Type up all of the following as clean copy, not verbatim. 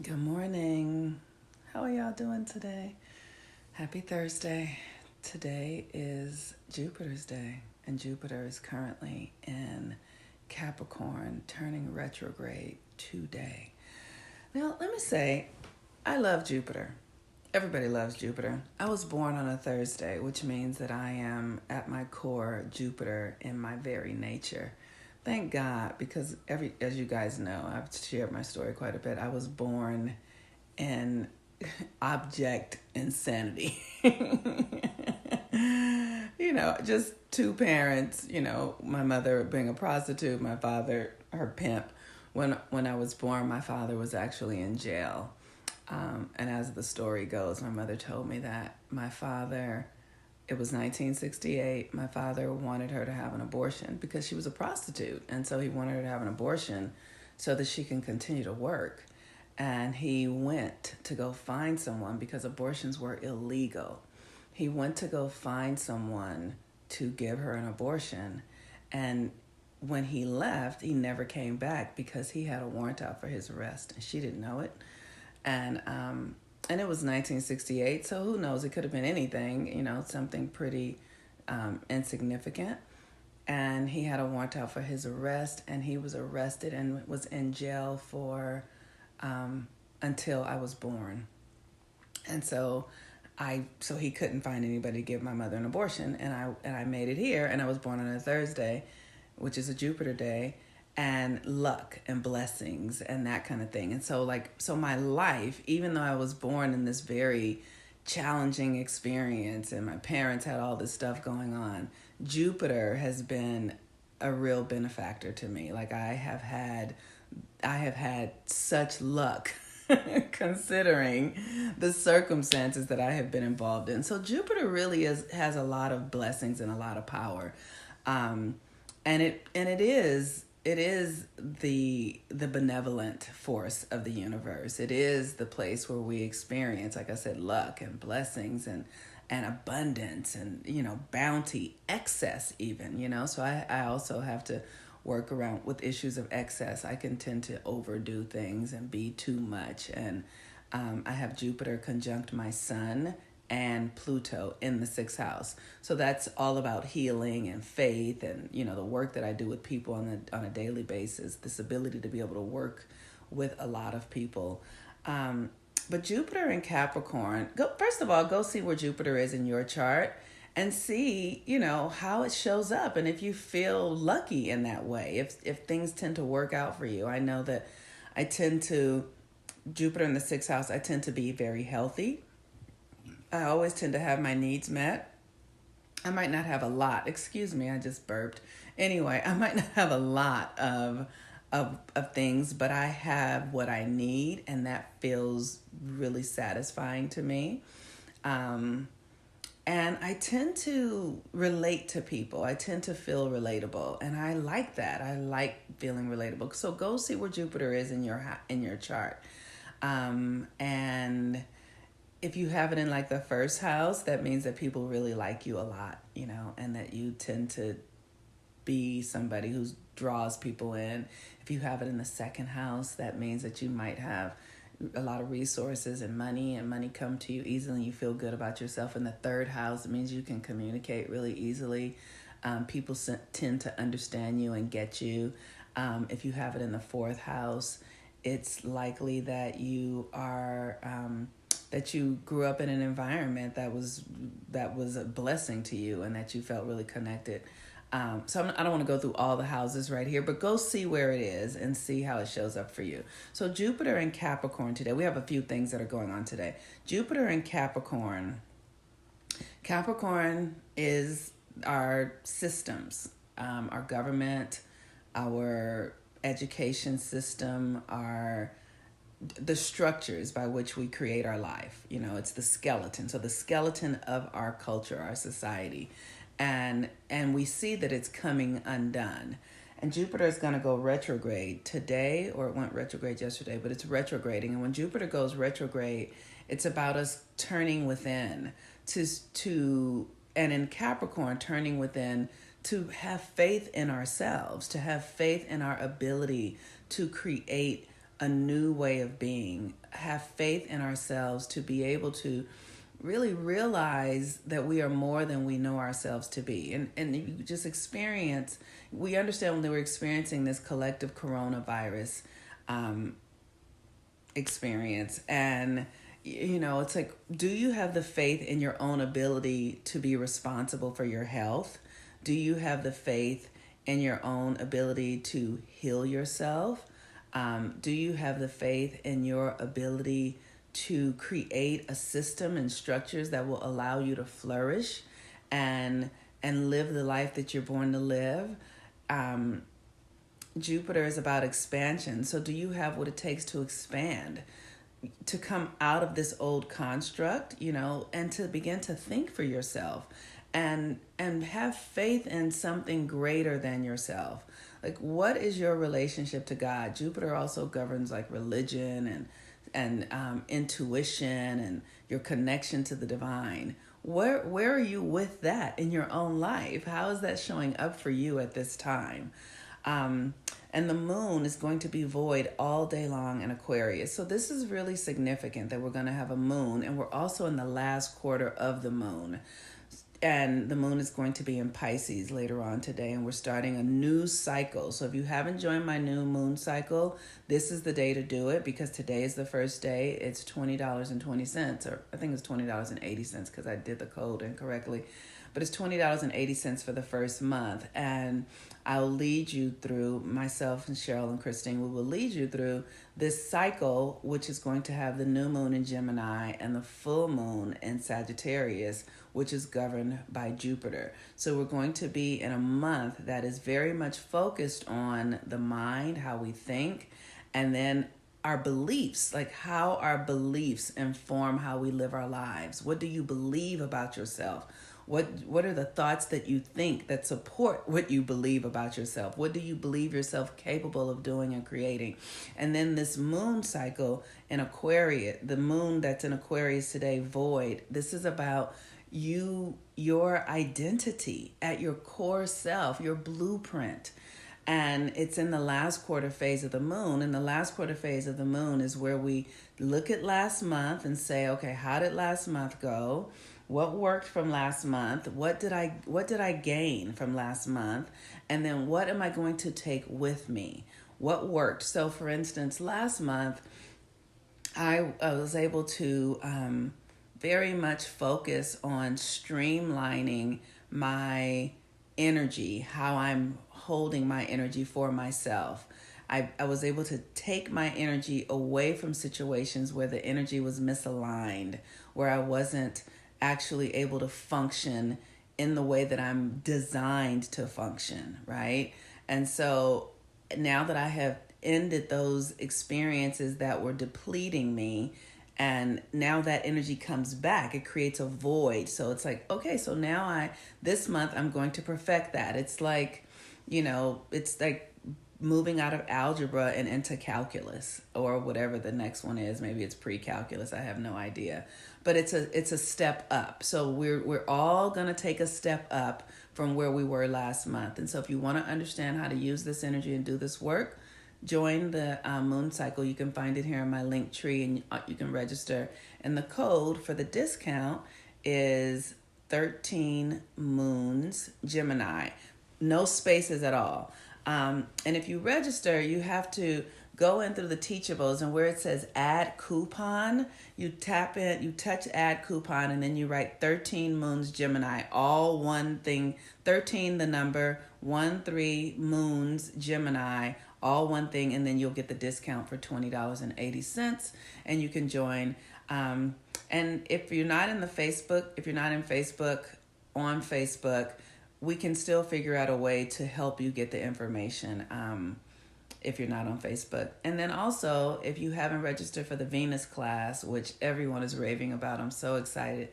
Good morning. How are y'all doing today? Happy Thursday. Today is Jupiter's day, and Jupiter is currently in Capricorn, turning retrograde today. Now, let me say, I love Jupiter. Everybody loves Jupiter. I was born on a Thursday, which means that I am at my core Jupiter in my very nature. Thank God, because as you guys know, I've shared my story quite a bit. I was born in object insanity. Just two parents, my mother being a prostitute, my father her pimp. When I was born, my father was actually in jail. And as the story goes, my mother told me that my father, it was 1968, my father wanted her to have an abortion because she was a prostitute. And so he wanted her to have an abortion so that she can continue to work. And he went to go find someone because abortions were illegal. He went to go find someone to give her an abortion. And when he left, he never came back because he had a warrant out for his arrest. And she didn't know it. And it was 1968, so who knows? It could have been anything, something pretty insignificant. And he had a warrant out for his arrest, and he was arrested and was in jail for until I was born. And so he couldn't find anybody to give my mother an abortion, and I made it here, and I was born on a Thursday, which is a Jupiter day, and luck and blessings and that kind of thing. And so my life, even though I was born in this very challenging experience and my parents had all this stuff going on, Jupiter has been a real benefactor to me. Like I have had such luck considering the circumstances that I have been involved in. So Jupiter really has a lot of blessings and a lot of power. And it is the benevolent force of the universe. It is the place where we experience, like I said, luck and blessings and abundance and, bounty, excess even, So I also have to work around with issues of excess. I can tend to overdo things and be too much. And I have Jupiter conjunct my sun and Pluto in the sixth house. So that's all about healing and faith and, the work that I do with people on a daily basis, this ability to be able to work with a lot of people. But Jupiter in Capricorn, first of all, go see where Jupiter is in your chart and see, how it shows up. And if you feel lucky in that way, if things tend to work out for you. I know that Jupiter in the sixth house, I tend to be very healthy. I always tend to have my needs met. I might not have a lot. Excuse me, I just burped. Anyway, I might not have a lot of things, but I have what I need, and that feels really satisfying to me. And I tend to relate to people. I tend to feel relatable, and I like that. I like feeling relatable. So go see where Jupiter is in your chart, and if you have it in like the first house, that means that people really like you a lot, and that you tend to be somebody who draws people in. If you have it in the second house, that means that you might have a lot of resources and money come to you easily. You feel good about yourself. In the third house, it means you can communicate really easily. People tend to understand you and get you. If you have it in the fourth house, it's likely that you are... that you grew up in an environment that was a blessing to you and that you felt really connected. So I don't want to go through all the houses right here, but go see where it is and see how it shows up for you. So Jupiter in Capricorn today, we have a few things that are going on today. Jupiter in Capricorn. Capricorn is our systems, our government, our education system, the structures by which we create our life. It's the skeleton. So the skeleton of our culture, our society. And we see that it's coming undone. And Jupiter is going to go retrograde today, or it went retrograde yesterday, but it's retrograding. And when Jupiter goes retrograde, it's about us turning within and in Capricorn, turning within to have faith in ourselves, to have faith in our ability to create a new way of being, have faith in ourselves to be able to really realize that we are more than we know ourselves to be. And you just experience, we understand when they were experiencing this collective coronavirus experience. And, it's like, do you have the faith in your own ability to be responsible for your health? Do you have the faith in your own ability to heal yourself? Do you have the faith in your ability to create a system and structures that will allow you to flourish and live the life that you're born to live? Jupiter is about expansion. So do you have what it takes to expand, to come out of this old construct, and to begin to think for yourself and have faith in something greater than yourself? Like, what is your relationship to God? Jupiter also governs like religion and intuition and your connection to the divine. Where are you with that in your own life? How is that showing up for you at this time? And the moon is going to be void all day long in Aquarius. So this is really significant that we're going to have a moon, and we're also in the last quarter of the moon. And the moon is going to be in Pisces later on today, and we're starting a new cycle. So if you haven't joined my new moon cycle, this is the day to do it, because today is the first day. It's $20.20, or I think it's $20.80 because I did the code incorrectly. But it's $20.80 for the first month. And I'll lead you through, myself and Cheryl and Christine, we will lead you through this cycle, which is going to have the new moon in Gemini and the full moon in Sagittarius, which is governed by Jupiter. So we're going to be in a month that is very much focused on the mind, how we think, and then our beliefs, like how our beliefs inform how we live our lives. What do you believe about yourself? What are the thoughts that you think that support what you believe about yourself? What do you believe yourself capable of doing and creating? And then this moon cycle in Aquarius, the moon that's in Aquarius today, void. This is about your identity at your core self, your blueprint. And it's in the last quarter phase of the moon. And the last quarter phase of the moon is where we look at last month and say, okay, how did last month go? What worked from last month? What did I gain from last month? And then what am I going to take with me? What worked? So for instance, last month, I was able to very much focus on streamlining my energy, how I'm holding my energy for myself. I was able to take my energy away from situations where the energy was misaligned, where I wasn't actually able to function in the way that I'm designed to function, right? And so now that I have ended those experiences that were depleting me, and now that energy comes back, it creates a void. So it's like, okay, so now this month I'm going to perfect that. It's like, it's like moving out of algebra and into calculus, or whatever the next one is. Maybe it's pre-calculus. I have no idea. But it's a step up. So we're all going to take a step up from where we were last month. And so if you want to understand how to use this energy and do this work, join the moon cycle. You can find it here in my link tree, and you can register. And the code for the discount is 13 moons Gemini. No spaces at all. And if you register, you have to go in through the teachables, and where it says add coupon, you tap in, you touch add coupon, and then you write 13 moons Gemini, all one thing, 13 the number, 13 moons Gemini, all one thing, and then you'll get the discount for $20.80, and you can join. And if you're not in Facebook, on Facebook, we can still figure out a way to help you get the information if you're not on Facebook. And then also, if you haven't registered for the Venus class, which everyone is raving about, I'm so excited,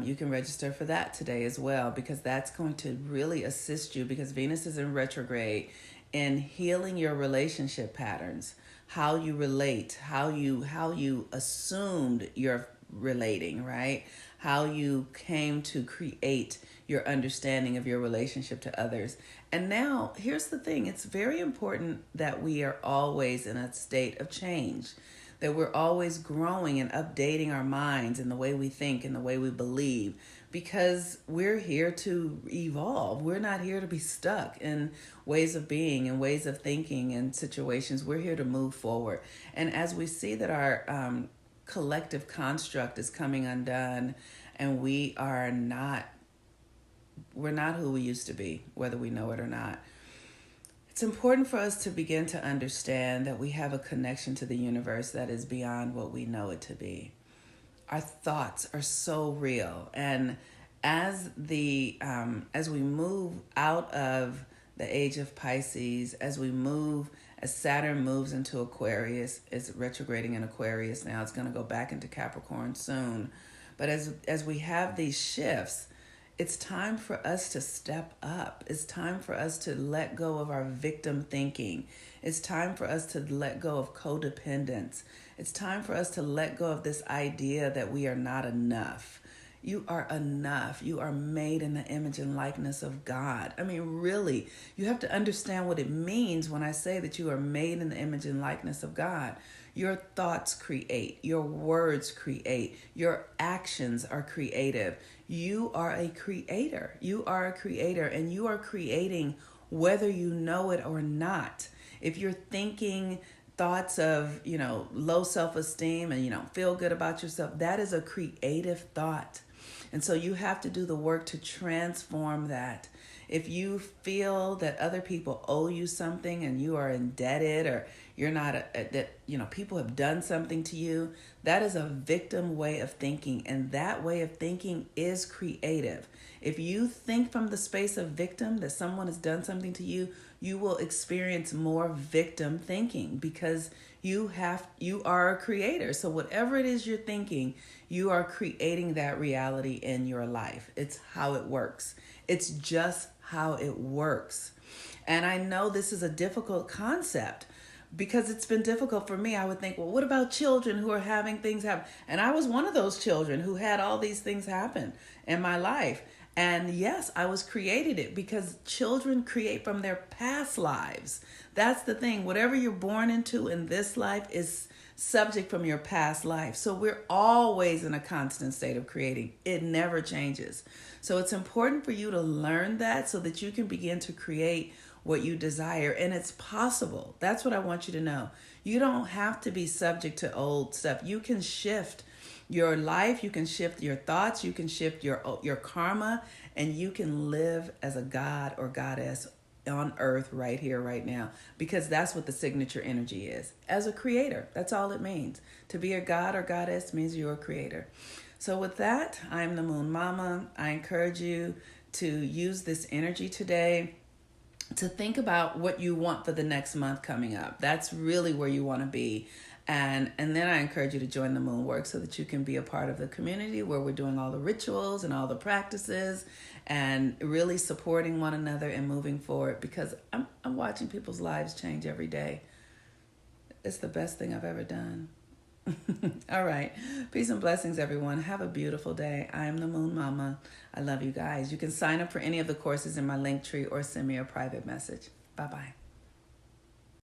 you can register for that today as well, because that's going to really assist you, because Venus is in retrograde, in healing your relationship patterns, how you relate, how you assumed you're relating, right? How you came to create your understanding of your relationship to others. And now, here's the thing. It's very important that we are always in a state of change, that we're always growing and updating our minds and the way we think and the way we believe, because we're here to evolve. We're not here to be stuck in ways of being and ways of thinking and situations. We're here to move forward. And as we see that our collective construct is coming undone and we're not who we used to be, whether we know it or not, it's important for us to begin to understand that we have a connection to the universe that is beyond what we know it to be. Our thoughts are so real, and as we move out of the age of Pisces, as Saturn moves into Aquarius, it's retrograding in Aquarius now. It's going to go back into Capricorn soon. But as we have these shifts, it's time for us to step up. It's time for us to let go of our victim thinking. It's time for us to let go of codependence. It's time for us to let go of this idea that we are not enough. You are enough. You are made in the image and likeness of God. I mean, really, you have to understand what it means when I say that you are made in the image and likeness of God. Your thoughts create, your words create, your actions are creative. You are a creator. You are a creator, and you are creating whether you know it or not. If you're thinking thoughts of, low self-esteem and, feel good about yourself, that is a creative thought. And so you have to do the work to transform that. If you feel that other people owe you something and you are indebted, or you're not, people have done something to you, that is a victim way of thinking. And that way of thinking is creative. If you think from the space of victim, that someone has done something to you, you will experience more victim thinking, because you are a creator. So whatever it is you're thinking, you are creating that reality in your life. It's how it works. It's just how it works. And I know this is a difficult concept, because it's been difficult for me. I would think, well, what about children who are having things happen? And I was one of those children who had all these things happen in my life. And yes, I was created it, because children create from their past lives. That's the thing. Whatever you're born into in this life is subject from your past life. So we're always in a constant state of creating. It never changes. So it's important for you to learn that so that you can begin to create what you desire. And it's possible. That's what I want you to know. You don't have to be subject to old stuff. You can shift your life, you can shift your thoughts, you can shift your karma, and you can live as a god or goddess on earth right here, right now, because that's what the signature energy is. As a creator, that's all it means. To be a god or goddess means you're a creator. So with that, I'm the Moon Mama. I encourage you to use this energy today to think about what you want for the next month coming up. That's really where you want to be. And then I encourage you to join the Moon Work so that you can be a part of the community where we're doing all the rituals and all the practices and really supporting one another and moving forward, because I'm watching people's lives change every day. It's the best thing I've ever done. All right. Peace and blessings, everyone. Have a beautiful day. I am the Moon Mama. I love you guys. You can sign up for any of the courses in my link tree or send me a private message. Bye-bye.